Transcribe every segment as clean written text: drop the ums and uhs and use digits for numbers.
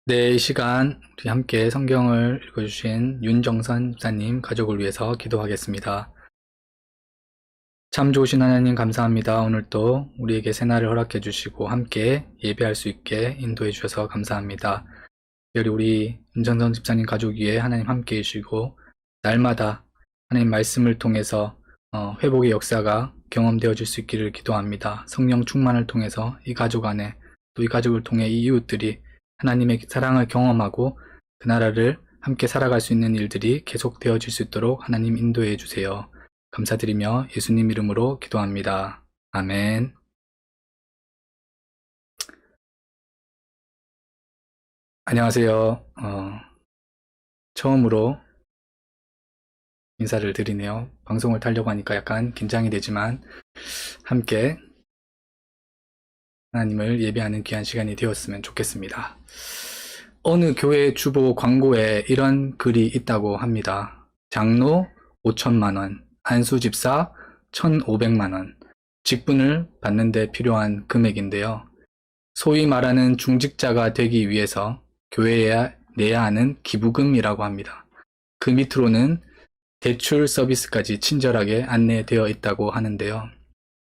네, 이 시간 우리 함께 성경을 읽어주신 윤정선 집사님 가족을 위해서 기도하겠습니다. 참 좋으신 하나님 감사합니다. 오늘도 우리에게 새날을 허락해 주시고 함께 예배할 수 있게 인도해 주셔서 감사합니다. 특별히 우리 윤정선 집사님 가족 위에 하나님 함께 해주시고 날마다 하나님 말씀을 통해서 회복의 역사가 경험되어질 수 있기를 기도합니다. 성령 충만을 통해서 이 가족 안에 또 이 가족을 통해 이 이웃들이 하나님의 사랑을 경험하고 그 나라를 함께 살아갈 수 있는 일들이 계속되어질 수 있도록 하나님 인도해 주세요. 감사드리며 예수님 이름으로 기도합니다. 아멘. 안녕하세요. 처음으로 인사를 드리네요. 방송을 타려고 하니까 약간 긴장이 되지만 함께 하나님을 예배하는 귀한 시간이 되었으면 좋겠습니다. 어느 교회 주보 광고에 이런 글이 있다고 합니다. 장로 5천만원, 안수집사 1,500만원, 직분을 받는 데 필요한 금액인데요. 소위 말하는 중직자가 되기 위해서 교회에 내야 하는 기부금이라고 합니다. 그 밑으로는 대출 서비스까지 친절하게 안내되어 있다고 하는데요.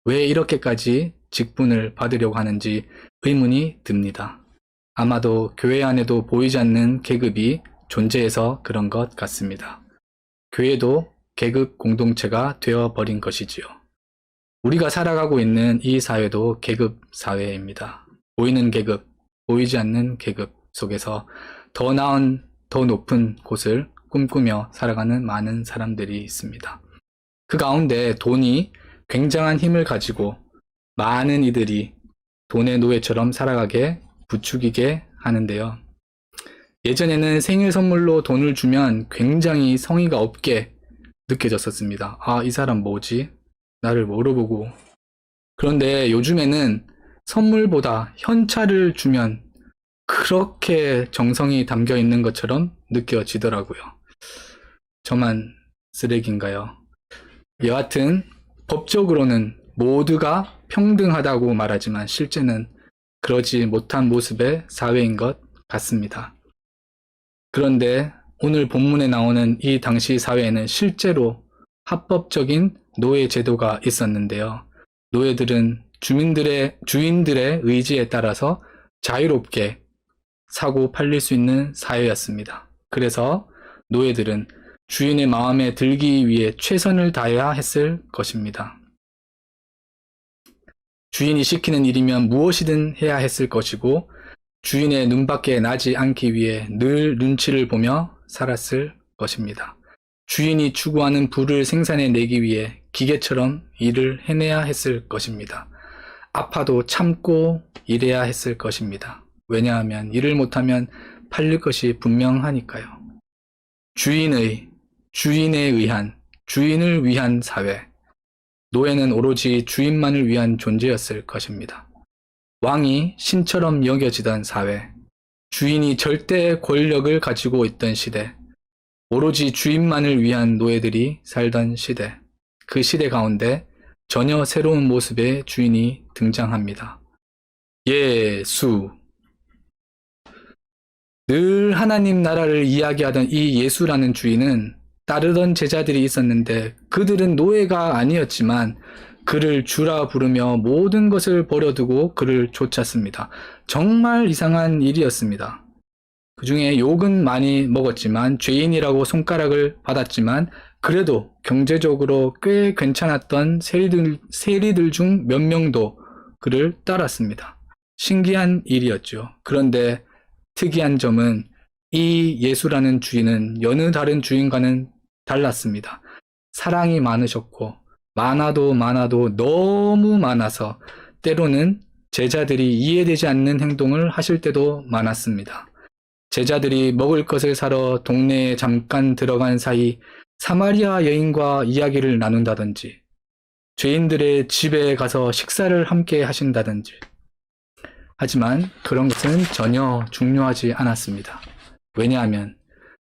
왜 이렇게까지 직분을 받으려고 하는지 의문이 듭니다. 아마도 교회 안에도 보이지 않는 계급이 존재해서 그런 것 같습니다. 교회도 계급 공동체가 되어버린 것이지요. 우리가 살아가고 있는 이 사회도 계급 사회입니다. 보이는 계급, 보이지 않는 계급 속에서 더 나은, 더 높은 곳을 꿈꾸며 살아가는 많은 사람들이 있습니다. 그 가운데 돈이 굉장한 힘을 가지고 많은 이들이 돈의 노예처럼 살아가게 부추기게 하는데요. 예전에는 생일 선물로 돈을 주면 굉장히 성의가 없게 느껴졌었습니다. 아, 이 사람 뭐지? 나를 물어보고. 그런데 요즘에는 선물보다 현찰을 주면 그렇게 정성이 담겨 있는 것처럼 느껴지더라고요. 저만 쓰레기인가요? 여하튼 법적으로는 모두가 평등하다고 말하지만 실제는 그러지 못한 모습의 사회인 것 같습니다. 그런데 오늘 본문에 나오는 이 당시 사회에는 실제로 합법적인 노예 제도가 있었는데요. 노예들은 주인들의 의지에 따라서 자유롭게 사고 팔릴 수 있는 사회였습니다. 그래서 노예들은 주인의 마음에 들기 위해 최선을 다해야 했을 것입니다. 주인이 시키는 일이면 무엇이든 해야 했을 것이고 주인의 눈밖에 나지 않기 위해 늘 눈치를 보며 살았을 것입니다. 주인이 추구하는 부를 생산해내기 위해 기계처럼 일을 해내야 했을 것입니다. 아파도 참고 일해야 했을 것입니다. 왜냐하면 일을 못하면 팔릴 것이 분명하니까요. 주인을 위한 사회. 노예는 오로지 주인만을 위한 존재였을 것입니다. 왕이 신처럼 여겨지던 사회, 주인이 절대 권력을 가지고 있던 시대, 오로지 주인만을 위한 노예들이 살던 시대, 그 시대 가운데 전혀 새로운 모습의 주인이 등장합니다. 예수. 늘 하나님 나라를 이야기하던 이 예수라는 주인은 따르던 제자들이 있었는데 그들은 노예가 아니었지만 그를 주라 부르며 모든 것을 버려두고 그를 쫓았습니다. 정말 이상한 일이었습니다. 그 중에 욕은 많이 먹었지만 죄인이라고 손가락을 받았지만 그래도 경제적으로 꽤 괜찮았던 세리들 중 몇 명도 그를 따랐습니다. 신기한 일이었죠. 그런데 특이한 점은 이 예수라는 주인은 여느 다른 주인과는 달랐습니다. 사랑이 많으셨고 많아도 너무 많아서 때로는 제자들이 이해되지 않는 행동을 하실 때도 많았습니다. 제자들이 먹을 것을 사러 동네에 잠깐 들어간 사이 사마리아 여인과 이야기를 나눈다든지 죄인들의 집에 가서 식사를 함께 하신다든지 하지만 그런 것은 전혀 중요하지 않았습니다. 왜냐하면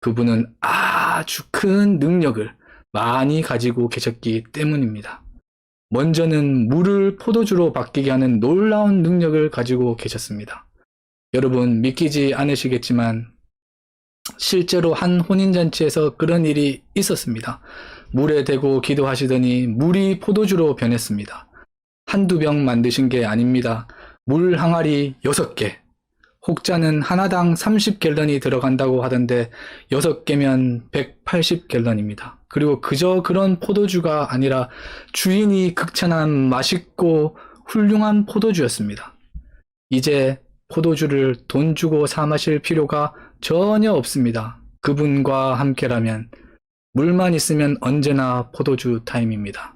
그분은 아주 큰 능력을 많이 가지고 계셨기 때문입니다. 먼저는 물을 포도주로 바뀌게 하는 놀라운 능력을 가지고 계셨습니다. 여러분 믿기지 않으시겠지만 실제로 한 혼인잔치에서 그런 일이 있었습니다. 물에 대고 기도하시더니 물이 포도주로 변했습니다. 한두 병 만드신 게 아닙니다. 물 항아리 6개. 혹자는 하나당 30갤런이 들어간다고 하던데 6개면 180갤런입니다. 그리고 그저 그런 포도주가 아니라 주인이 극찬한 맛있고 훌륭한 포도주였습니다. 이제 포도주를 돈 주고 사 마실 필요가 전혀 없습니다. 그분과 함께라면 물만 있으면 언제나 포도주 타임입니다.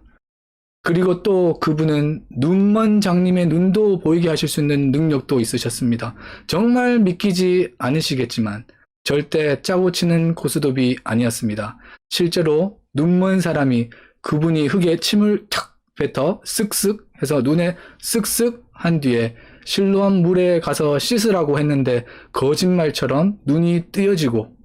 그리고 또 그분은 눈먼 장님의 눈도 보이게 하실 수 있는 능력도 있으셨습니다. 정말 믿기지 않으시겠지만 절대 짜고 치는 고스톱이 아니었습니다. 실제로 눈먼 사람이 그분이 흙에 침을 탁 뱉어 쓱쓱 해서 눈에 쓱쓱 한 뒤에 실로암 물에 가서 씻으라고 했는데 거짓말처럼 눈이 뜨여지고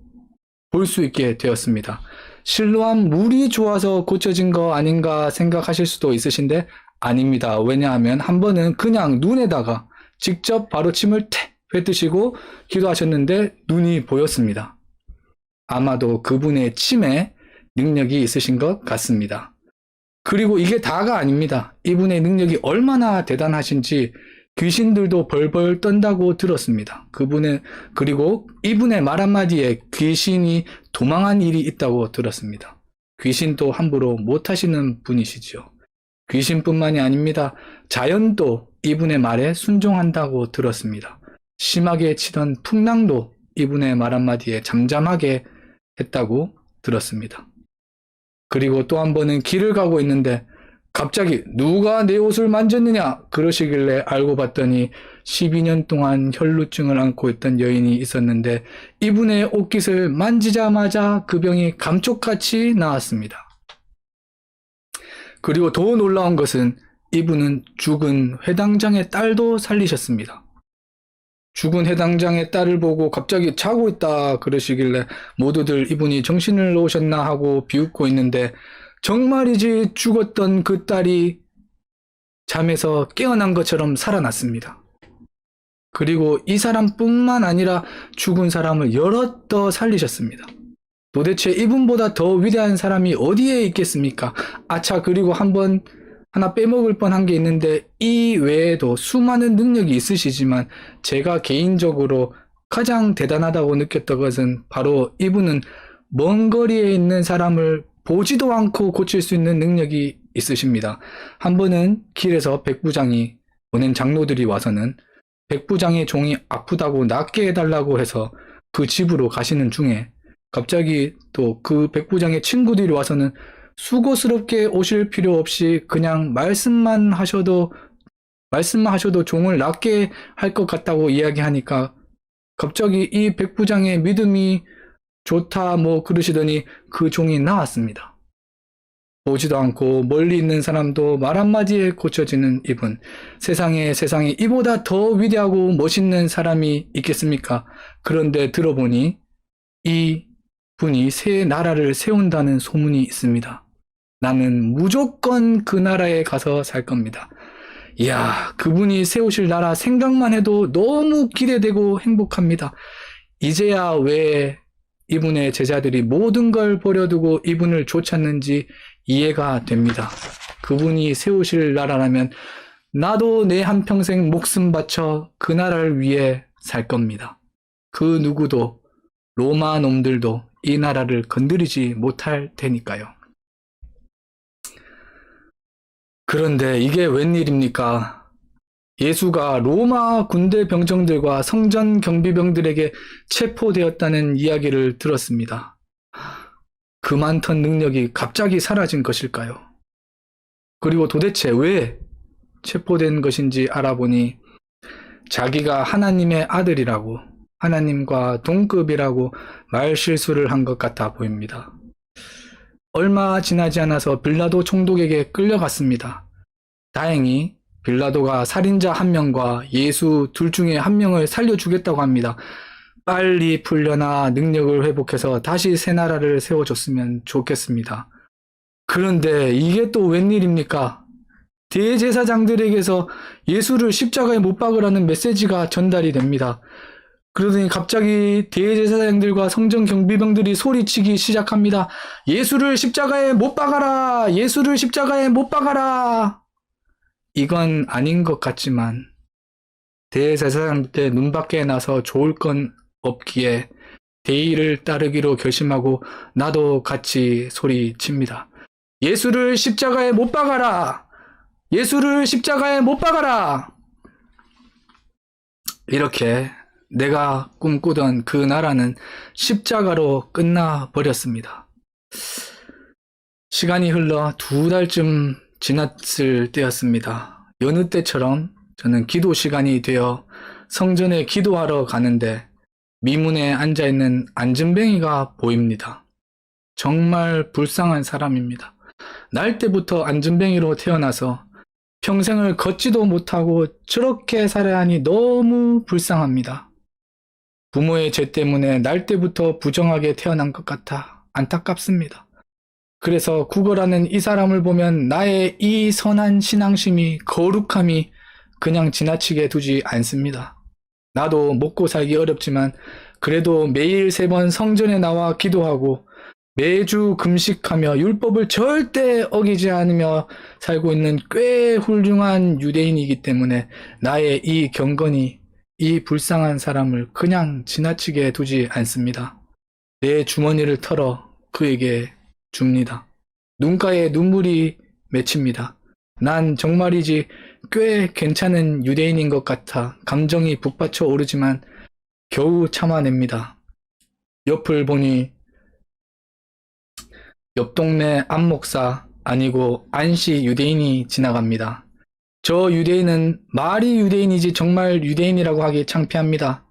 볼 수 있게 되었습니다. 실로암 물이 좋아서 고쳐진 거 아닌가 생각하실 수도 있으신데 아닙니다. 왜냐하면 한 번은 그냥 눈에다가 직접 바로 침을 태 뱉으시고 기도하셨는데 눈이 보였습니다. 아마도 그분의 침에 능력이 있으신 것 같습니다. 그리고 이게 다가 아닙니다. 이분의 능력이 얼마나 대단하신지 귀신들도 벌벌 떤다고 들었습니다. 그리고 이분의 말 한마디에 귀신이 도망한 일이 있다고 들었습니다. 귀신도 함부로 못하시는 분이시죠. 귀신뿐만이 아닙니다. 자연도 이분의 말에 순종한다고 들었습니다. 심하게 치던 풍랑도 이분의 말 한마디에 잠잠하게 했다고 들었습니다. 그리고 또 한 번은 길을 가고 있는데 갑자기 누가 내 옷을 만졌느냐 그러시길래 알고 봤더니 12년 동안 혈루증을 앓고 있던 여인이 있었는데 이분의 옷깃을 만지자마자 그 병이 감쪽같이 나았습니다. 그리고 더 놀라운 것은 이분은 죽은 회당장의 딸도 살리셨습니다. 죽은 회당장의 딸을 보고 갑자기 자고 있다 그러시길래 모두들 이분이 정신을 놓으셨나 하고 비웃고 있는데 정말이지 죽었던 그 딸이 잠에서 깨어난 것처럼 살아났습니다. 그리고 이 사람뿐만 아니라 죽은 사람을 여럿 더 살리셨습니다. 도대체 이분보다 더 위대한 사람이 어디에 있겠습니까? 아차, 그리고 하나 빼먹을 뻔한 게 있는데 이 외에도 수많은 능력이 있으시지만 제가 개인적으로 가장 대단하다고 느꼈던 것은 바로 이분은 먼 거리에 있는 사람을 보지도 않고 고칠 수 있는 능력이 있으십니다. 한 번은 길에서 백부장이 보낸 장로들이 와서는 백부장의 종이 아프다고 낫게 해달라고 해서 그 집으로 가시는 중에 갑자기 또 그 백부장의 친구들이 와서는 수고스럽게 오실 필요 없이 그냥 말씀만 하셔도 종을 낫게 할 것 같다고 이야기하니까 갑자기 이 백부장의 믿음이 좋다 그러시더니 그 종이 나왔습니다. 보지도 않고 멀리 있는 사람도 말 한마디에 고쳐지는 이분. 세상에 이보다 더 위대하고 멋있는 사람이 있겠습니까? 그런데 들어보니 이 분이 새 나라를 세운다는 소문이 있습니다. 나는 무조건 그 나라에 가서 살 겁니다. 이야, 그분이 세우실 나라 생각만 해도 너무 기대되고 행복합니다. 이제야 왜 이분의 제자들이 모든 걸 버려두고 이분을 쫓았는지 이해가 됩니다. 그분이 세우실 나라라면 나도 내 한평생 목숨 바쳐 그 나라를 위해 살 겁니다. 그 누구도 로마 놈들도 이 나라를 건드리지 못할 테니까요. 그런데 이게 웬일입니까? 예수가 로마 군대 병정들과 성전 경비병들에게 체포되었다는 이야기를 들었습니다. 그 많던 능력이 갑자기 사라진 것일까요? 그리고 도대체 왜 체포된 것인지 알아보니 자기가 하나님의 아들이라고, 하나님과 동급이라고 말실수를 한 것 같아 보입니다. 얼마 지나지 않아서 빌라도 총독에게 끌려갔습니다. 다행히 빌라도가 살인자 한 명과 예수 둘 중에 한 명을 살려주겠다고 합니다. 빨리 풀려나 능력을 회복해서 다시 새 나라를 세워줬으면 좋겠습니다. 그런데 이게 또 웬일입니까? 대제사장들에게서 예수를 십자가에 못 박으라는 메시지가 전달이 됩니다. 그러더니 갑자기 대제사장들과 성전 경비병들이 소리치기 시작합니다. 예수를 십자가에 못 박아라! 예수를 십자가에 못 박아라! 이건 아닌 것 같지만 대제사장들 눈밖에 나서 좋을 건 없기에 대의를 따르기로 결심하고 나도 같이 소리칩니다. 예수를 십자가에 못 박아라! 예수를 십자가에 못 박아라! 이렇게 내가 꿈꾸던 그 나라는 십자가로 끝나버렸습니다. 시간이 흘러 2달쯤 지났을 때였습니다. 여느 때처럼 저는 기도 시간이 되어 성전에 기도하러 가는데 미문에 앉아있는 안전뱅이가 보입니다. 정말 불쌍한 사람입니다. 날 때부터 안전뱅이로 태어나서 평생을 걷지도 못하고 저렇게 살아야 하니 너무 불쌍합니다. 부모의 죄 때문에 날 때부터 부정하게 태어난 것 같아 안타깝습니다. 그래서 구걸하는 이 사람을 보면 나의 이 선한 신앙심이, 거룩함이 그냥 지나치게 두지 않습니다. 나도 먹고 살기 어렵지만 그래도 매일 3번 성전에 나와 기도하고 매주 금식하며 율법을 절대 어기지 않으며 살고 있는 꽤 훌륭한 유대인이기 때문에 나의 이 경건이 이 불쌍한 사람을 그냥 지나치게 두지 않습니다. 내 주머니를 털어 그에게 줍니다. 눈가에 눈물이 맺힙니다. 난 정말이지 꽤 괜찮은 유대인인 것 같아 감정이 북받쳐 오르지만 겨우 참아냅니다. 옆을 보니 옆 동네 안목사 아니고 안씨 유대인이 지나갑니다. 저 유대인은 말이 유대인이지 정말 유대인이라고 하기 창피합니다.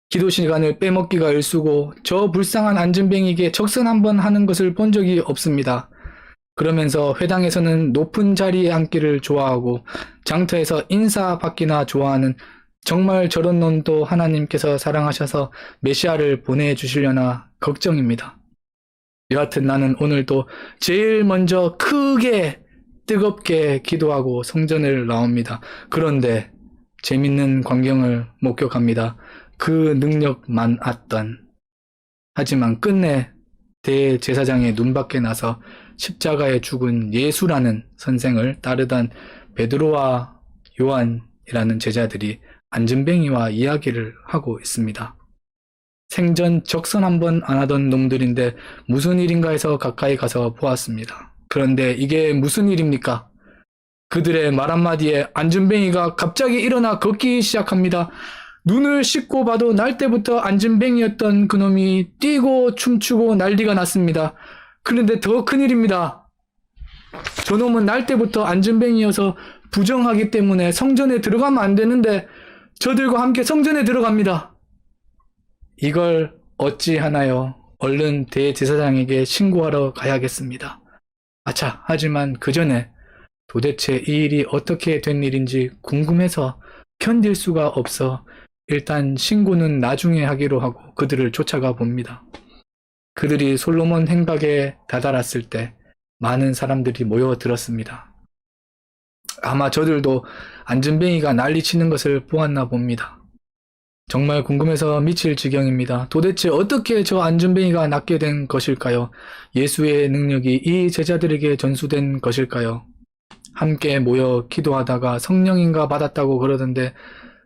기도 시간을 빼먹기가 일쑤고 저 불쌍한 안전뱅이에게 적선 한번 하는 것을 본 적이 없습니다. 그러면서 회당에서는 높은 자리에 앉기를 좋아하고 장터에서 인사받기나 좋아하는 정말 저런 놈도 하나님께서 사랑하셔서 메시아를 보내주시려나 걱정입니다. 여하튼 나는 오늘도 제일 먼저 크게 뜨겁게 기도하고 성전을 나옵니다. 그런데 재밌는 광경을 목격합니다. 그 능력만 았던 하지만 끝내 대제사장의 눈밖에 나서 십자가에 죽은 예수라는 선생을 따르던 베드로와 요한이라는 제자들이 안전뱅이와 이야기를 하고 있습니다. 생전 적선 한번 안 하던 놈들인데 무슨 일인가 해서 가까이 가서 보았습니다. 그런데 이게 무슨 일입니까? 그들의 말 한마디에 안전뱅이가 갑자기 일어나 걷기 시작합니다. 눈을 씻고 봐도 날 때부터 안전뱅이였던 그놈이 뛰고 춤추고 난리가 났습니다. 그런데 더 큰일입니다. 저놈은 날 때부터 안전뱅이여서 부정하기 때문에 성전에 들어가면 안 되는데 저들과 함께 성전에 들어갑니다. 이걸 어찌하나요? 얼른 대제사장에게 신고하러 가야겠습니다. 아차, 하지만 그 전에 도대체 이 일이 어떻게 된 일인지 궁금해서 견딜 수가 없어 일단 신고는 나중에 하기로 하고 그들을 쫓아가 봅니다. 그들이 솔로몬 행각에 다다랐을 때 많은 사람들이 모여들었습니다. 아마 저들도 안전뱅이가 난리치는 것을 보았나 봅니다. 정말 궁금해서 미칠 지경입니다. 도대체 어떻게 저 안전뱅이가 낫게 된 것일까요? 예수의 능력이 이 제자들에게 전수된 것일까요? 함께 모여 기도하다가 성령인가 받았다고 그러던데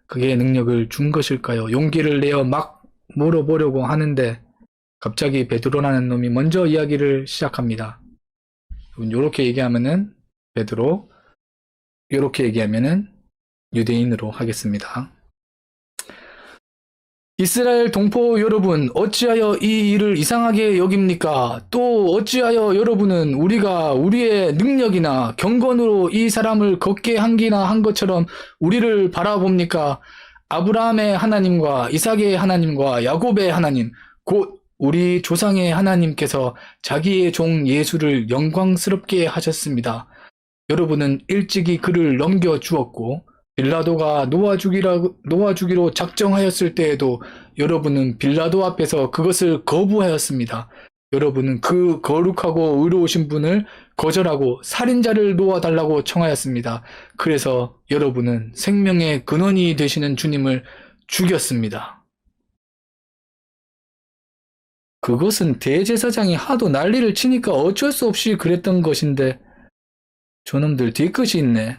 그게 능력을 준 것일까요? 용기를 내어 막 물어보려고 하는데 갑자기 베드로라는 놈이 먼저 이야기를 시작합니다. 요렇게 얘기하면은 베드로, 요렇게 얘기하면은 유대인으로 하겠습니다. 이스라엘 동포 여러분, 어찌하여 이 일을 이상하게 여깁니까? 또 어찌하여 여러분은 우리가 우리의 능력이나 경건으로 이 사람을 걷게 한기나 한 것처럼 우리를 바라봅니까? 아브라함의 하나님과 이삭의 하나님과 야곱의 하나님, 곧 우리 조상의 하나님께서 자기의 종 예수를 영광스럽게 하셨습니다. 여러분은 일찍이 그를 넘겨주었고 빌라도가 놓아주기로 작정하였을 때에도 여러분은 빌라도 앞에서 그것을 거부하였습니다. 여러분은 그 거룩하고 의로우신 분을 거절하고 살인자를 놓아달라고 청하였습니다. 그래서 여러분은 생명의 근원이 되시는 주님을 죽였습니다. 그것은 대제사장이 하도 난리를 치니까 어쩔 수 없이 그랬던 것인데 저놈들 뒤끝이 있네.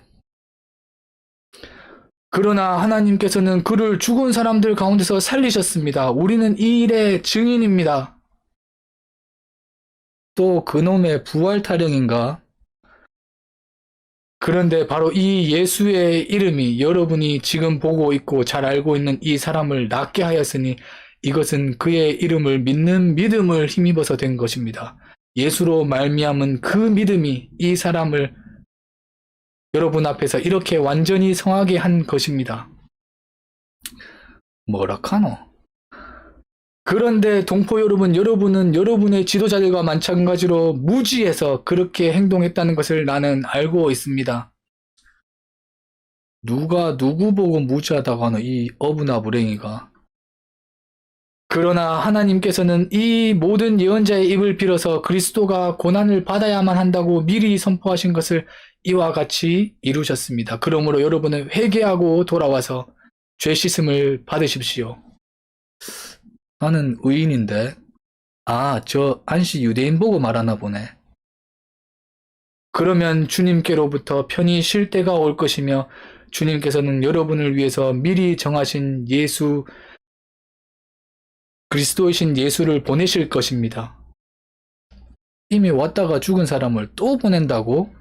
그러나 하나님께서는 그를 죽은 사람들 가운데서 살리셨습니다. 우리는 이 일의 증인입니다. 또 그놈의 부활 타령인가? 그런데 바로 이 예수의 이름이 여러분이 지금 보고 있고 잘 알고 있는 이 사람을 낫게 하였으니 이것은 그의 이름을 믿는 믿음을 힘입어서 된 것입니다. 예수로 말미암은 그 믿음이 이 사람을 여러분 앞에서 이렇게 완전히 성하게 한 것입니다. 뭐라카노? 그런데 동포 여러분, 여러분은 여러분의 지도자들과 마찬가지로 무지해서 그렇게 행동했다는 것을 나는 알고 있습니다. 누가 누구 보고 무지하다고 하노, 이 어부나 불행이가. 그러나 하나님께서는 이 모든 예언자의 입을 빌어서 그리스도가 고난을 받아야만 한다고 미리 선포하신 것을 이와 같이 이루셨습니다. 그러므로 여러분은 회개하고 돌아와서 죄 씻음을 받으십시오. 나는 의인인데, 저 안씨 유대인 보고 말하나 보네. 그러면 주님께로부터 편히 쉴 때가 올 것이며 주님께서는 여러분을 위해서 미리 정하신 그리스도이신 예수를 보내실 것입니다. 이미 왔다가 죽은 사람을 또 보낸다고?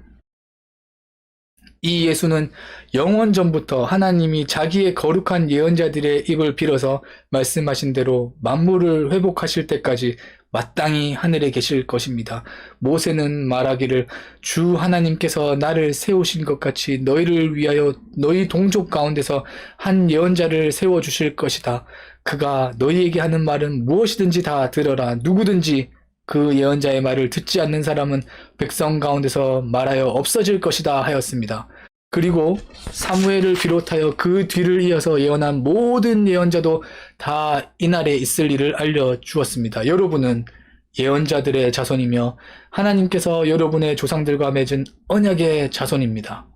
이 예수는 영원 전부터 하나님이 자기의 거룩한 예언자들의 입을 빌어서 말씀하신 대로 만물을 회복하실 때까지 마땅히 하늘에 계실 것입니다. 모세는 말하기를 주 하나님께서 나를 세우신 것 같이 너희를 위하여 너희 동족 가운데서 한 예언자를 세워주실 것이다. 그가 너희에게 하는 말은 무엇이든지 다 들어라. 누구든지 그 예언자의 말을 듣지 않는 사람은 백성 가운데서 말하여 없어질 것이다 하였습니다. 그리고 사무엘을 비롯하여 그 뒤를 이어서 예언한 모든 예언자도 다 이날에 있을 일을 알려주었습니다. 여러분은 예언자들의 자손이며 하나님께서 여러분의 조상들과 맺은 언약의 자손입니다.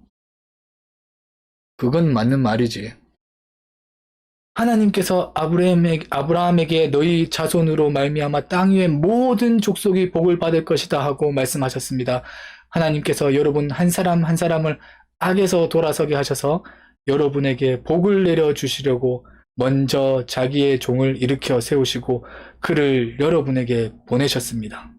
그건 맞는 말이지. 하나님께서 아브라함에게 너희 자손으로 말미암아 땅 위의 모든 족속이 복을 받을 것이다 하고 말씀하셨습니다. 하나님께서 여러분 한 사람 한 사람을 악에서 돌아서게 하셔서 여러분에게 복을 내려주시려고 먼저 자기의 종을 일으켜 세우시고 그를 여러분에게 보내셨습니다.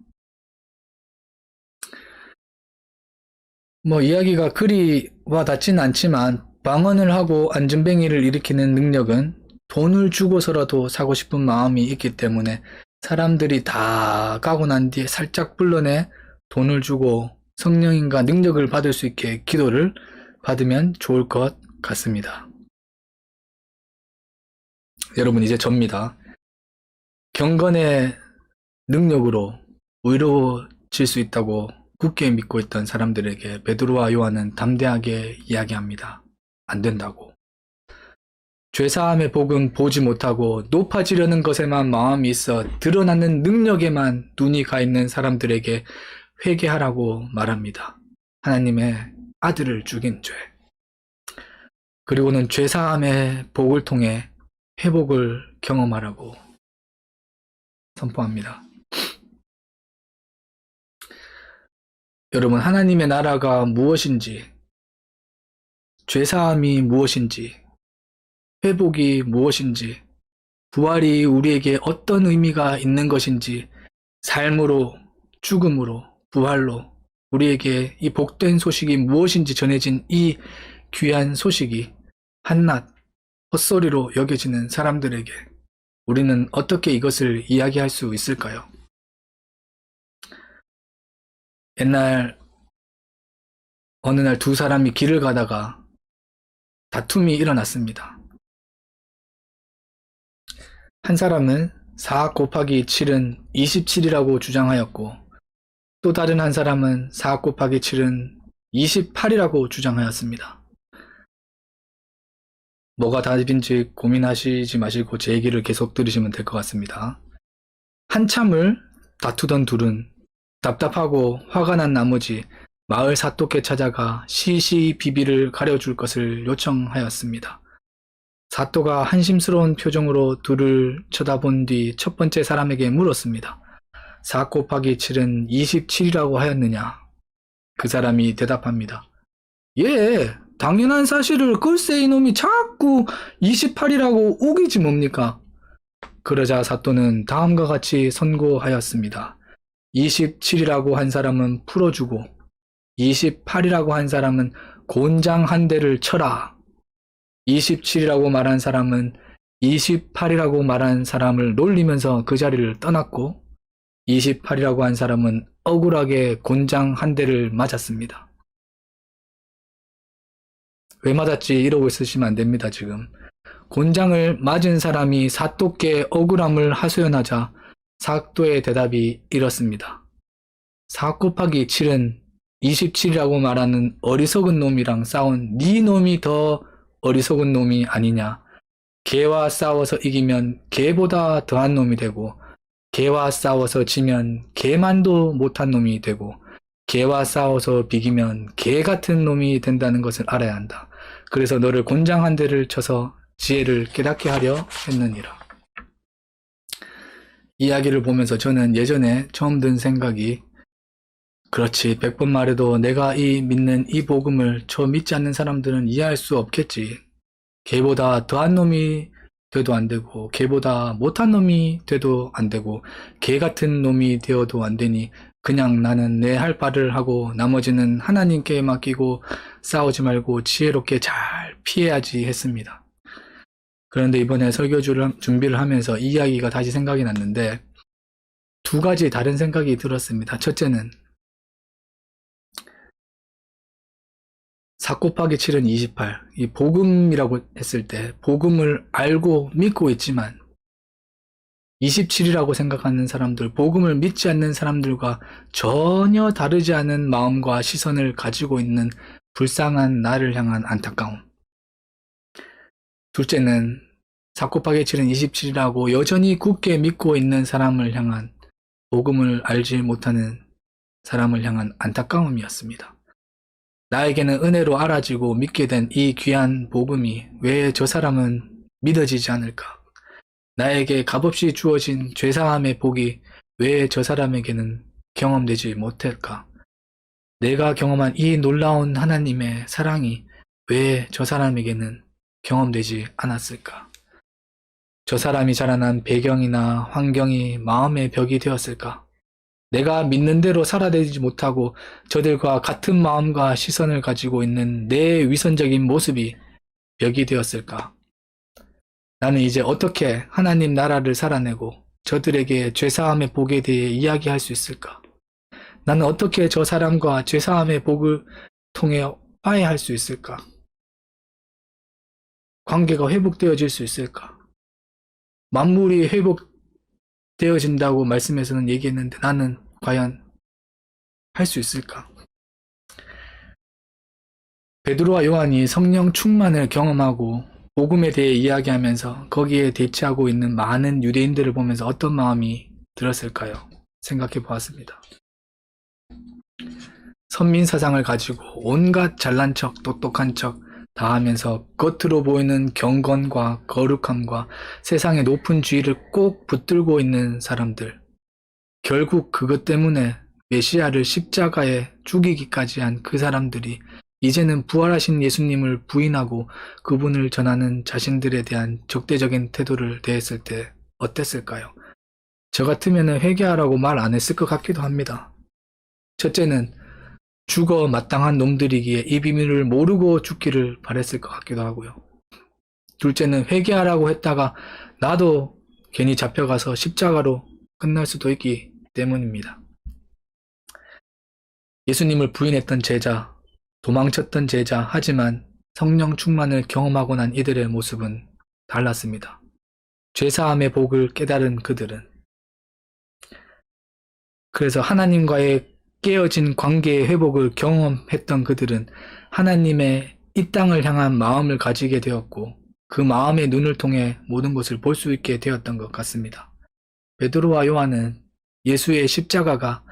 이야기가 그리 와닿진 않지만 방언을 하고 안전뱅이를 일으키는 능력은 돈을 주고서라도 사고 싶은 마음이 있기 때문에 사람들이 다 가고 난 뒤에 살짝 불러내 돈을 주고 성령인과 능력을 받을 수 있게 기도를 받으면 좋을 것 같습니다. 여러분 이제 접니다. 경건의 능력으로 의로워질 수 있다고 굳게 믿고 있던 사람들에게 베드로와 요한은 담대하게 이야기합니다. 안 된다고. 죄사함의 복은 보지 못하고 높아지려는 것에만 마음이 있어 드러나는 능력에만 눈이 가 있는 사람들에게 회개하라고 말합니다. 하나님의 아들을 죽인 죄. 그리고는 죄사함의 복을 통해 회복을 경험하라고 선포합니다. 여러분, 하나님의 나라가 무엇인지, 죄사함이 무엇인지, 회복이 무엇인지, 부활이 우리에게 어떤 의미가 있는 것인지, 삶으로, 죽음으로, 부활로 우리에게 이 복된 소식이 무엇인지 전해진 이 귀한 소식이 한낱 헛소리로 여겨지는 사람들에게 우리는 어떻게 이것을 이야기할 수 있을까요? 어느 날 두 사람이 길을 가다가 다툼이 일어났습니다. 한 사람은 4 곱하기 7은 27이라고 주장하였고 또 다른 한 사람은 4 곱하기 7은 28이라고 주장하였습니다. 뭐가 답인지 고민하시지 마시고 제 얘기를 계속 들으시면 될 것 같습니다. 한참을 다투던 둘은 답답하고 화가 난 나머지 마을 사또께 찾아가 시시 비비를 가려줄 것을 요청하였습니다. 사또가 한심스러운 표정으로 둘을 쳐다본 뒤 첫 번째 사람에게 물었습니다. 4 곱하기 7은 27이라고 하였느냐? 그 사람이 대답합니다. 예, 당연한 사실을 글쎄 이놈이 자꾸 28이라고 우기지 뭡니까? 그러자 사또는 다음과 같이 선고하였습니다. 27이라고 한 사람은 풀어주고 28이라고 한 사람은 곤장 한 대를 쳐라. 27이라고 말한 사람은 28이라고 말한 사람을 놀리면서 그 자리를 떠났고 28이라고 한 사람은 억울하게 곤장 한 대를 맞았습니다. 왜 맞았지 이러고 있으시면 안 됩니다. 지금 곤장을 맞은 사람이 사또께 억울함을 하소연하자 사또의 대답이 이렇습니다. 4 곱하기 7은 27이라고 말하는 어리석은 놈이랑 싸운 네 놈이 더 어리석은 놈이 아니냐. 개와 싸워서 이기면 개보다 더한 놈이 되고 개와 싸워서 지면 개만도 못한 놈이 되고 개와 싸워서 비기면 개 같은 놈이 된다는 것을 알아야 한다. 그래서 너를 곤장 한 대를 쳐서 지혜를 깨닫게 하려 했느니라. 이야기를 보면서 저는 예전에 처음 든 생각이 그렇지 100번 말해도 내가 믿는 이 복음을 저 믿지 않는 사람들은 이해할 수 없겠지. 개보다 더한 놈이 돼도 안 되고 개보다 못한 놈이 돼도 안 되고 개 같은 놈이 되어도 안 되니 그냥 나는 내 할 바를 하고 나머지는 하나님께 맡기고 싸우지 말고 지혜롭게 잘 피해야지 했습니다. 그런데 이번에 설교주를 준비를 하면서 이 이야기가 다시 생각이 났는데 두 가지 다른 생각이 들었습니다. 첫째는 4 곱하기 7은 28. 이 복음이라고 했을 때 복음을 알고 믿고 있지만 27이라고 생각하는 사람들, 복음을 믿지 않는 사람들과 전혀 다르지 않은 마음과 시선을 가지고 있는 불쌍한 나를 향한 안타까움. 둘째는 4 곱하기 7은 27이라고 여전히 굳게 믿고 있는 사람을 향한 복음을 알지 못하는 사람을 향한 안타까움이었습니다. 나에게는 은혜로 알아지고 믿게 된 이 귀한 복음이 왜 저 사람은 믿어지지 않을까? 나에게 값없이 주어진 죄사함의 복이 왜 저 사람에게는 경험되지 못할까? 내가 경험한 이 놀라운 하나님의 사랑이 왜 저 사람에게는 경험되지 않았을까? 저 사람이 자라난 배경이나 환경이 마음의 벽이 되었을까? 내가 믿는 대로 살아내지 못하고 저들과 같은 마음과 시선을 가지고 있는 내 위선적인 모습이 벽이 되었을까? 나는 이제 어떻게 하나님 나라를 살아내고 저들에게 죄사함의 복에 대해 이야기할 수 있을까? 나는 어떻게 저 사람과 죄사함의 복을 통해 화해할 수 있을까? 관계가 회복되어질 수 있을까? 만물이 회복되어진다고 말씀에서는 얘기했는데 나는 과연 할 수 있을까? 베드로와 요한이 성령 충만을 경험하고 복음에 대해 이야기하면서 거기에 대치하고 있는 많은 유대인들을 보면서 어떤 마음이 들었을까요? 생각해 보았습니다. 선민사상을 가지고 온갖 잘난 척, 똑똑한 척 다 하면서 겉으로 보이는 경건과 거룩함과 세상의 높은 주의를 꼭 붙들고 있는 사람들. 결국 그것 때문에 메시아를 십자가에 죽이기까지 한 그 사람들이 이제는 부활하신 예수님을 부인하고 그분을 전하는 자신들에 대한 적대적인 태도를 대했을 때 어땠을까요? 저 같으면 회개하라고 말 안 했을 것 같기도 합니다. 첫째는 죽어 마땅한 놈들이기에 이 비밀을 모르고 죽기를 바랬을 것 같기도 하고요. 둘째는 회개하라고 했다가 나도 괜히 잡혀가서 십자가로 끝날 수도 있기 때문입니다. 예수님을 부인했던 제자, 도망쳤던 제자, 하지만 성령 충만을 경험하고 난 이들의 모습은 달랐습니다. 죄사함의 복을 깨달은 그들은 그래서 하나님과의 깨어진 관계의 회복을 경험했던 그들은 하나님의 이 땅을 향한 마음을 가지게 되었고 그 마음의 눈을 통해 모든 것을 볼 수 있게 되었던 것 같습니다. 베드로와 요한은 예수의 십자가가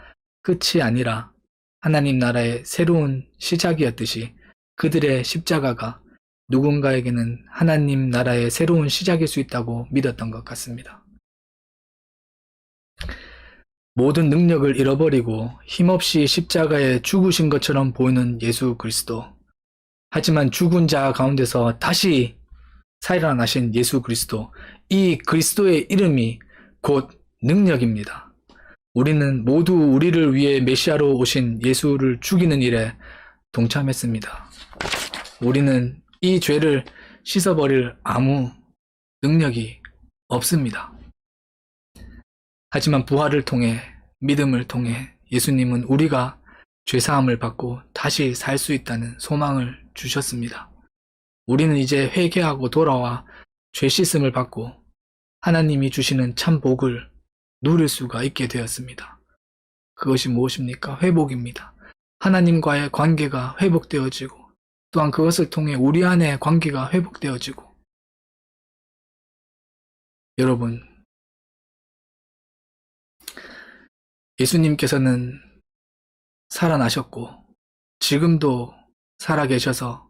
끝이 아니라 하나님 나라의 새로운 시작이었듯이 그들의 십자가가 누군가에게는 하나님 나라의 새로운 시작일 수 있다고 믿었던 것 같습니다. 모든 능력을 잃어버리고 힘없이 십자가에 죽으신 것처럼 보이는 예수 그리스도. 하지만 죽은 자 가운데서 다시 살아나신 예수 그리스도. 이 그리스도의 이름이 곧 능력입니다. 우리는 모두 우리를 위해 메시아로 오신 예수를 죽이는 일에 동참했습니다. 우리는 이 죄를 씻어버릴 아무 능력이 없습니다. 하지만 부활을 통해, 믿음을 통해 예수님은 우리가 죄사함을 받고 다시 살 수 있다는 소망을 주셨습니다. 우리는 이제 회개하고 돌아와 죄 씻음을 받고 하나님이 주시는 참 복을 누릴 수가 있게 되었습니다. 그것이 무엇입니까? 회복입니다. 하나님과의 관계가 회복되어지고 또한 그것을 통해 우리 안의 관계가 회복되어지고. 여러분, 예수님께서는 살아나셨고 지금도 살아계셔서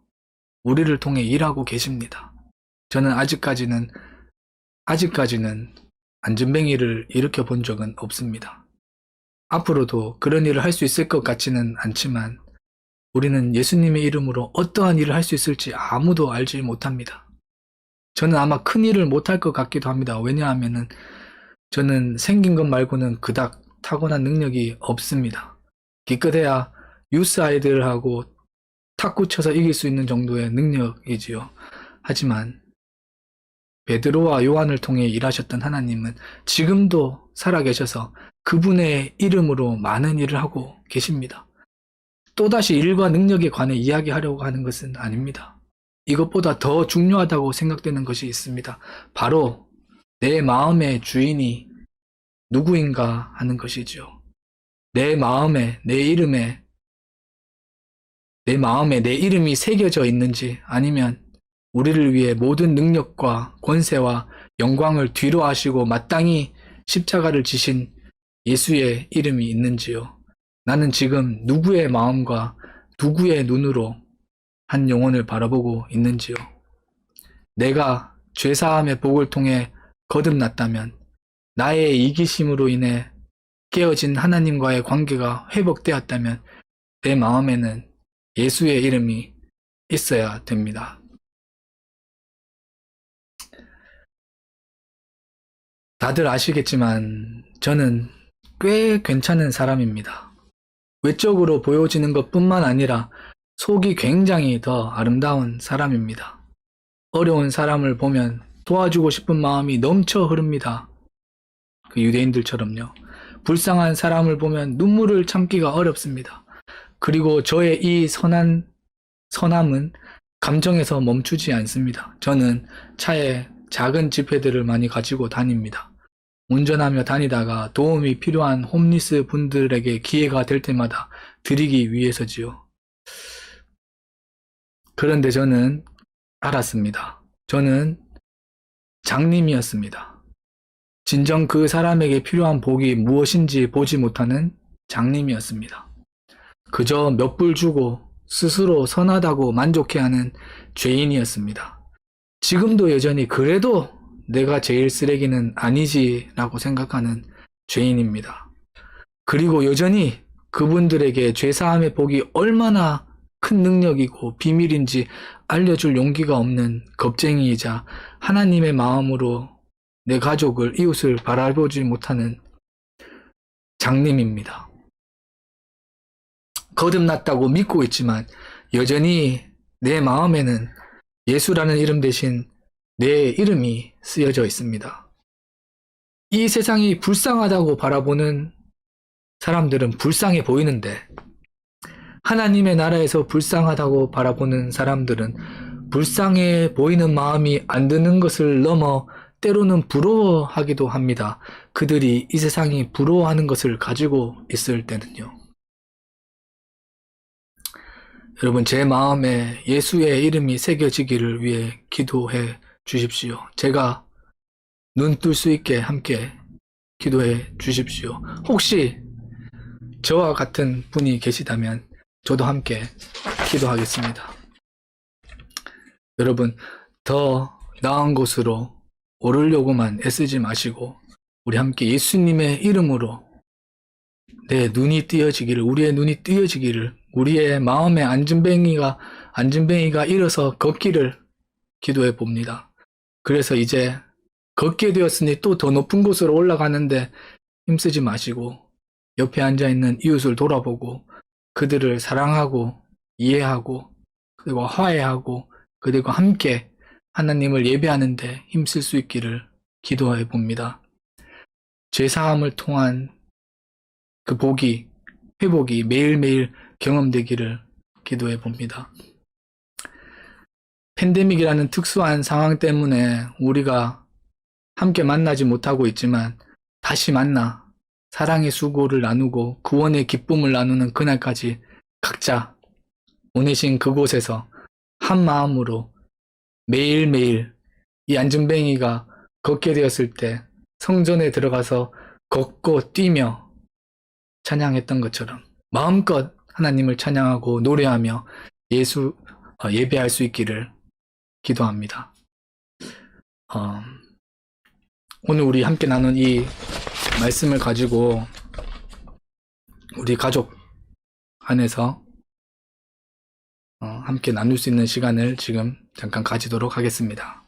우리를 통해 일하고 계십니다. 저는 아직까지는 안전뱅이를 일으켜 본 적은 없습니다. 앞으로도 그런 일을 할 수 있을 것 같지는 않지만 우리는 예수님의 이름으로 어떠한 일을 할 수 있을지 아무도 알지 못합니다. 저는 아마 큰 일을 못할 것 같기도 합니다. 왜냐하면 저는 생긴 것 말고는 그닥 타고난 능력이 없습니다. 기껏해야 유스 아이들하고 탁구 쳐서 이길 수 있는 정도의 능력이지요. 하지만 베드로와 요한을 통해 일하셨던 하나님은 지금도 살아계셔서 그분의 이름으로 많은 일을 하고 계십니다. 또다시 일과 능력에 관해 이야기하려고 하는 것은 아닙니다. 이것보다 더 중요하다고 생각되는 것이 있습니다. 바로 내 마음의 주인이 누구인가 하는 것이죠. 내 마음에, 내 마음에 내 이름이 새겨져 있는지, 아니면 우리를 위해 모든 능력과 권세와 영광을 뒤로 하시고 마땅히 십자가를 지신 예수의 이름이 있는지요. 나는 지금 누구의 마음과 누구의 눈으로 한 영혼을 바라보고 있는지요. 내가 죄사함의 복을 통해 거듭났다면, 나의 이기심으로 인해 깨어진 하나님과의 관계가 회복되었다면 내 마음에는 예수의 이름이 있어야 됩니다. 다들 아시겠지만 저는 꽤 괜찮은 사람입니다. 외적으로 보여지는 것뿐만 아니라 속이 굉장히 더 아름다운 사람입니다. 어려운 사람을 보면 도와주고 싶은 마음이 넘쳐 흐릅니다. 그 유대인들처럼요. 불쌍한 사람을 보면 눈물을 참기가 어렵습니다. 그리고 저의 이 선함은 감정에서 멈추지 않습니다. 저는 차에 작은 지폐들을 많이 가지고 다닙니다. 운전하며 다니다가 도움이 필요한 홈리스 분들에게 기회가 될 때마다 드리기 위해서지요. 그런데 저는 알았습니다. 저는 장님이었습니다. 진정 그 사람에게 필요한 복이 무엇인지 보지 못하는 장님이었습니다. 그저 몇 불 주고 스스로 선하다고 만족해하는 죄인이었습니다. 지금도 여전히 그래도 내가 제일 쓰레기는 아니지라고 생각하는 죄인입니다. 그리고 여전히 그분들에게 죄사함의 복이 얼마나 큰 능력이고 비밀인지 알려줄 용기가 없는 겁쟁이이자 하나님의 마음으로 내 가족을, 이웃을 바라보지 못하는 장님입니다. 거듭났다고 믿고 있지만 여전히 내 마음에는 예수라는 이름 대신 내 이름이 쓰여져 있습니다. 이 세상이 불쌍하다고 바라보는 사람들은 불쌍해 보이는데, 하나님의 나라에서 불쌍하다고 바라보는 사람들은 불쌍해 보이는 마음이 안 드는 것을 넘어 때로는 부러워하기도 합니다. 그들이 이 세상이 부러워하는 것을 가지고 있을 때는요. 여러분, 제 마음에 예수의 이름이 새겨지기를 위해 기도해 주십시오. 제가 눈 뜰 수 있게 함께 기도해 주십시오. 혹시 저와 같은 분이 계시다면 저도 함께 기도하겠습니다. 여러분, 더 나은 곳으로 오르려고만 애쓰지 마시고 우리 함께 예수님의 이름으로 내 눈이 띄어지기를, 우리의 눈이 띄어지기를, 우리의 마음의 안진뱅이가 일어서 걷기를 기도해 봅니다. 그래서 이제 걷게 되었으니 또 더 높은 곳으로 올라가는데 힘쓰지 마시고 옆에 앉아있는 이웃을 돌아보고 그들을 사랑하고 이해하고 그리고 화해하고 그들과 함께 하나님을 예배하는데 힘쓸 수 있기를 기도해 봅니다. 죄사함을 통한 그 복이, 회복이 매일매일 경험되기를 기도해 봅니다. 팬데믹이라는 특수한 상황 때문에 우리가 함께 만나지 못하고 있지만 다시 만나 사랑의 수고를 나누고 구원의 기쁨을 나누는 그날까지 각자 보내신 그곳에서 한 마음으로 매일매일 이 안진뱅이가 걷게 되었을 때 성전에 들어가서 걷고 뛰며 찬양했던 것처럼 마음껏 하나님을 찬양하고 노래하며 예배할 수 있기를 기도합니다. 오늘 우리 함께 나눈 이 말씀을 가지고 우리 가족 안에서 함께 나눌 수 있는 시간을 지금 잠깐 가지도록 하겠습니다.